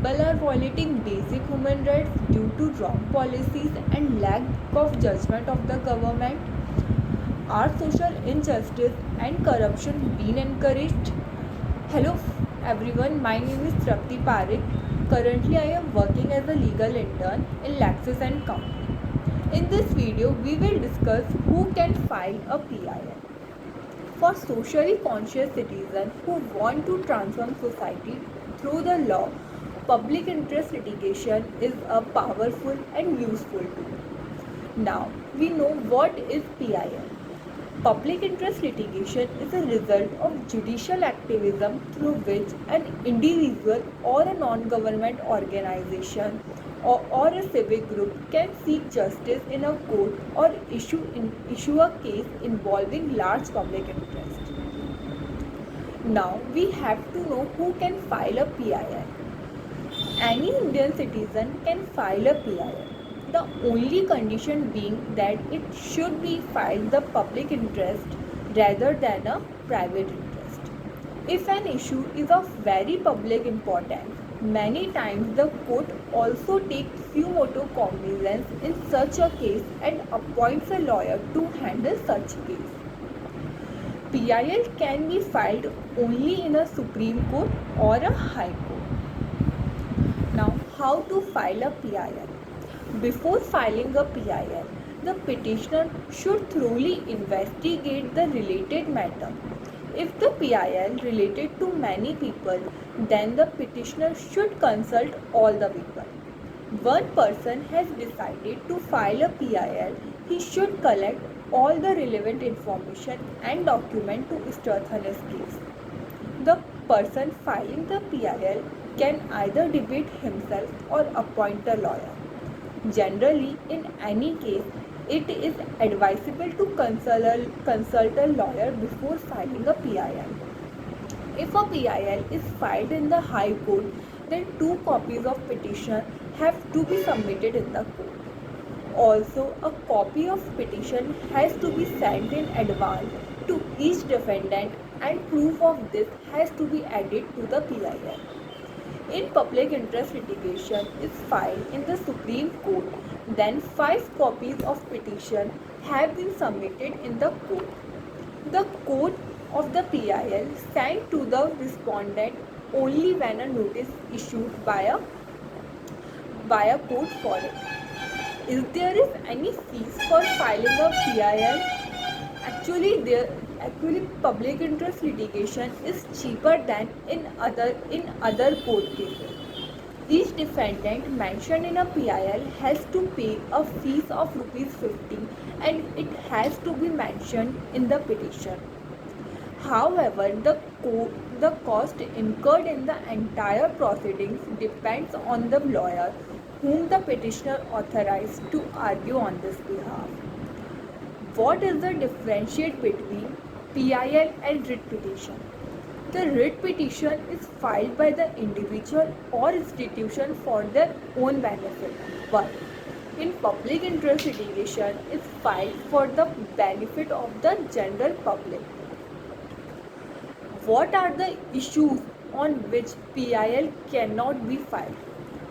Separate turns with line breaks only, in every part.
people are violating basic human rights due to wrong policies and lack of judgment of the government? Are social injustice and corruption being encouraged? Hello everyone, my name is Trapti Parekh. Currently, I am working as a legal intern in Lexis and Company. In this video, we will discuss who can file a PIL. For socially conscious citizens who want to transform society through the law, public interest litigation is a powerful and useful tool. Now, we know what is PIL. Public interest litigation is a result of judicial activism through which an individual or a non-government organization or a civic group can seek justice in a court or issue a case involving large public interest. Now we have to know who can file a PIL. Any Indian citizen can file a PIL. The only condition being that it should be filed the public interest rather than a private interest. If an issue is of very public importance, many times the court also takes suo motu cognizance in such a case and appoints a lawyer to handle such case. PIL can be filed only in a Supreme Court or a High Court. Now, how to file a PIL? Before filing a PIL, the petitioner should thoroughly investigate the related matter. If the PIL related to many people, then the petitioner should consult all the people. One person has decided to file a PIL, he should collect all the relevant information and document to strengthen his case. The person filing the PIL can either debate himself or appoint a lawyer. Generally, in any case, it is advisable to consult a lawyer before filing a PIL. If a PIL is filed in the High Court, then 2 copies of petition have to be submitted in the court. Also, a copy of petition has to be sent in advance to each defendant and proof of this has to be added to the PIL. In public interest litigation is filed in the Supreme Court, then 5 copies of petition have been submitted in the court. The code of the PIL sent to the respondent only when a notice issued by a court for it. Is there any fees for filing a PIL? Actually public interest litigation is cheaper than in other court cases. Each defendant mentioned in a PIL has to pay a fees of ₹50 and it has to be mentioned in the petition. However, the cost incurred in the entire proceedings depends on the lawyer whom the petitioner authorized to argue on this behalf. What is the differentiate between PIL and writ petition? The writ petition is filed by the individual or institution for their own benefit, but in public interest litigation is filed for the benefit of the general public. What are the issues on which PIL cannot be filed?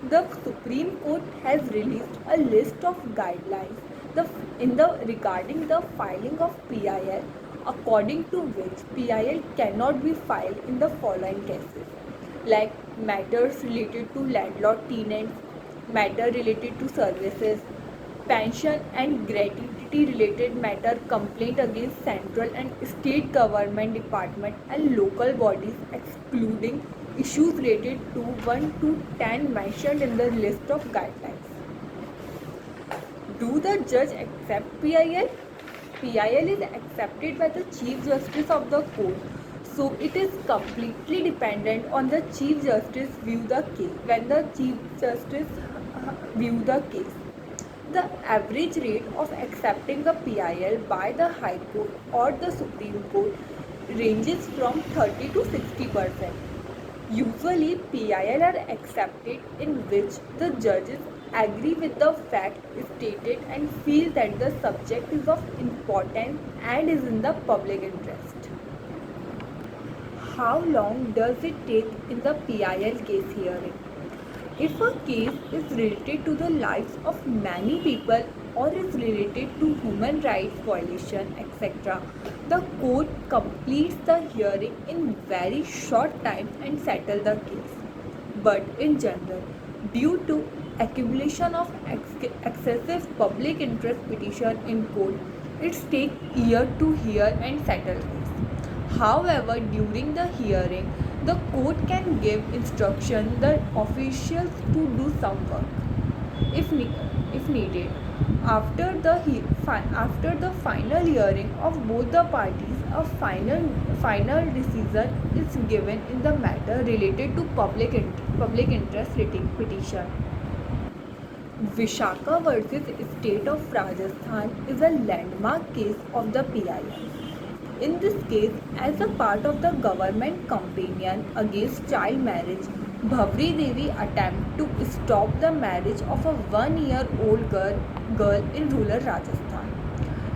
The Supreme Court has released a list of guidelines regarding the filing of PIL, according to which PIL cannot be filed in the following cases, like matters related to landlord-tenants, matter related to services, pension and gratuity related matter, complaint against central and state government department and local bodies, excluding issues related to 1 to 10 mentioned in the list of guidelines. Do the judge accept PIL? PIL is accepted by the Chief Justice of the court, so it is completely dependent on the Chief Justice view the case. When the Chief Justice view the case, the average rate of accepting the PIL by the High Court or the Supreme Court ranges from 30 to 60%. Usually, PIL are accepted in which the judges agree with the fact stated and feel that the subject is of importance and is in the public interest. How long does it take in the PIL case hearing? If a case is related to the lives of many people or is related to human rights violation, etc., the court completes the hearing in very short time and settle the case. But in general, due to accumulation of excessive public interest petition in court, it takes year to hear and settle case. However, during the hearing, the court can give instruction the officials to do some work if needed. After the final hearing of both the parties, a final decision is given in the matter related to public interest petition. Vishaka versus State of Rajasthan is a landmark case of the PIL. In this case, as a part of the government campaign against child marriage, Bhavri Devi attempted to stop the marriage of a 1-year-old girl in rural Rajasthan.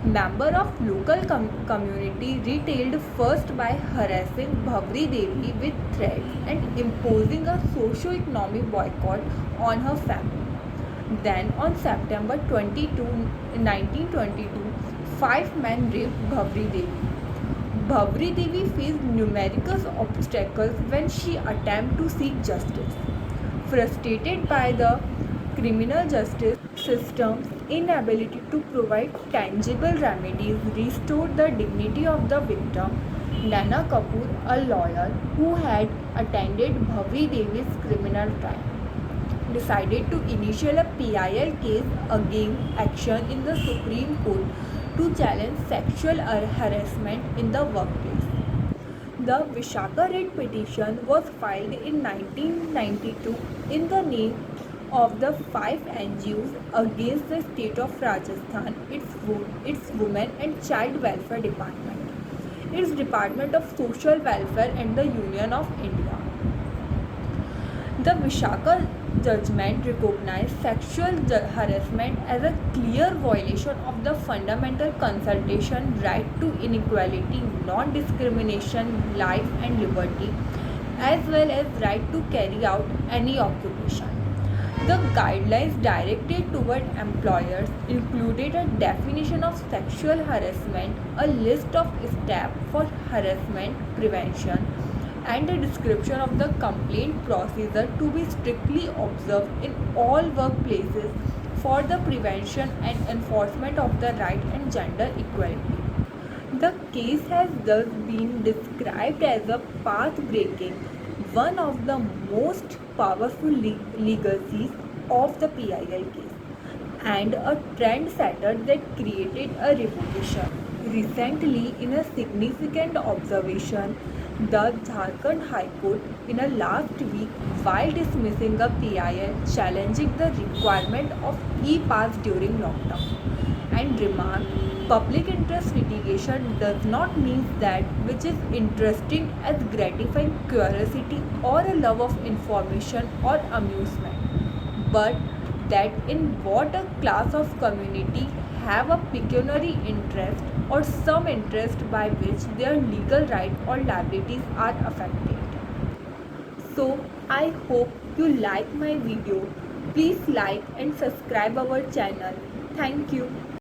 Member of local community retailed first by harassing Bhavri Devi with threats and imposing a socio-economic boycott on her family. Then on September 22, 1922, 5 men raped Bhavri Devi. Bhavri Devi faced numerous obstacles when she attempted to seek justice. Frustrated by the criminal justice system's inability to provide tangible remedies restored the dignity of the victim, Nana Kapoor, a lawyer who had attended Bhavri Devi's criminal trial, decided to initiate a PIL case against action in the Supreme Court to challenge sexual harassment in the workplace. The Vishaka writ petition was filed in 1992 in the name of the 5 NGOs against the state of Rajasthan, its Women and Child Welfare Department, its Department of Social Welfare and the Union of India. The Vishaka judgment recognized sexual harassment as a clear violation of the fundamental consultation right to inequality, non-discrimination, life and liberty, as well as right to carry out any occupation. The guidelines directed toward employers included a definition of sexual harassment, a list of steps for harassment prevention, and a description of the complaint procedure to be strictly observed in all workplaces for the prevention and enforcement of the right and gender equality. The case has thus been described as a path-breaking, one of the most powerful legacies of the PIL case, and a trendsetter that created a revolution. Recently, in a significant observation, the Jharkhand High Court in a last week, while dismissing a PIL challenging the requirement of e-pass during lockdown, and remarked, public interest litigation does not mean that which is interesting as gratifying curiosity or a love of information or amusement, but that in what a class of community have a pecuniary interest or some interest by which their legal rights or liabilities are affected. So I hope you like my video. Please like and subscribe our channel. Thank you.